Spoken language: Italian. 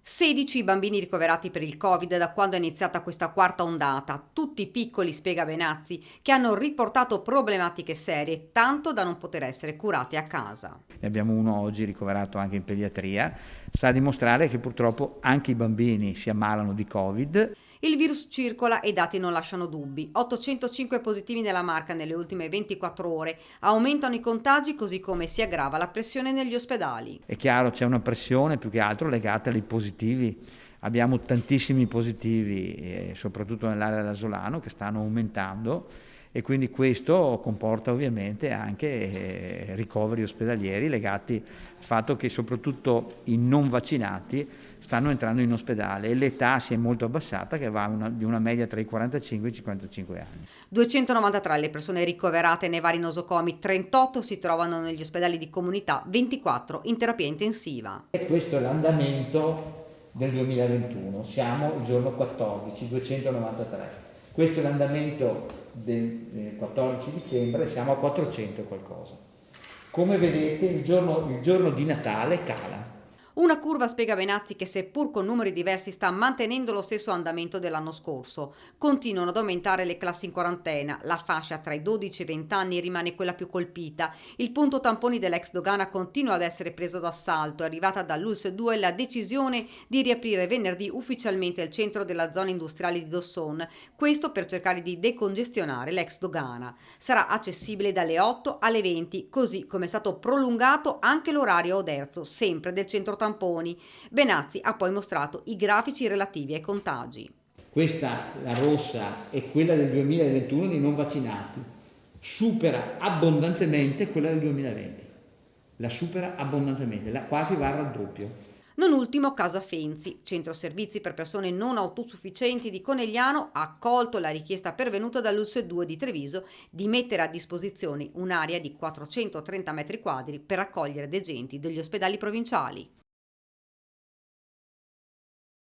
16 i bambini ricoverati per il Covid da quando è iniziata questa quarta ondata, tutti piccoli, spiega Benazzi, che hanno riportato problematiche serie, tanto da non poter essere curati a casa. Ne abbiamo uno oggi ricoverato anche in pediatria, sta a dimostrare che purtroppo anche i bambini si ammalano di Covid. Il virus circola e i dati non lasciano dubbi. 805 positivi nella Marca nelle ultime 24 ore. Aumentano i contagi così come si aggrava la pressione negli ospedali. È chiaro, c'è una pressione più che altro legata ai positivi. Abbiamo tantissimi positivi, soprattutto nell'area dell'Asolano, che stanno aumentando e quindi questo comporta ovviamente anche ricoveri ospedalieri legati al fatto che soprattutto i non vaccinati stanno entrando in ospedale e l'età si è molto abbassata, che va di una media tra i 45 e i 55 anni. 293 le persone ricoverate nei vari nosocomi, 38 si trovano negli ospedali di comunità, 24 in terapia intensiva. E questo è l'andamento del 2021, siamo il giorno 14, 293. Questo è l'andamento del 14 dicembre, siamo a 400 e qualcosa. Come vedete il giorno di Natale cala. Una curva, spiega Benazzi, che seppur con numeri diversi sta mantenendo lo stesso andamento dell'anno scorso. Continuano ad aumentare le classi in quarantena, la fascia tra i 12 e i 20 anni rimane quella più colpita. Il punto tamponi dell'ex dogana continua ad essere preso d'assalto. È arrivata dall'ULSS 2 la decisione di riaprire venerdì ufficialmente il centro della zona industriale di Dosson, questo per cercare di decongestionare l'ex dogana. Sarà accessibile dalle 8 alle 20, così come è stato prolungato anche l'orario Oderzo, sempre del centro tamponi. Benazzi ha poi mostrato i grafici relativi ai contagi. Questa, la rossa, è quella del 2021 di non vaccinati, supera abbondantemente quella del 2020, la supera abbondantemente, quasi va al raddoppio. Non ultimo caso a Fenzi, centro servizi per persone non autosufficienti di Conegliano ha accolto la richiesta pervenuta dall'ULSS 2 di Treviso di mettere a disposizione un'area di 430 metri quadri per accogliere degenti degli ospedali provinciali.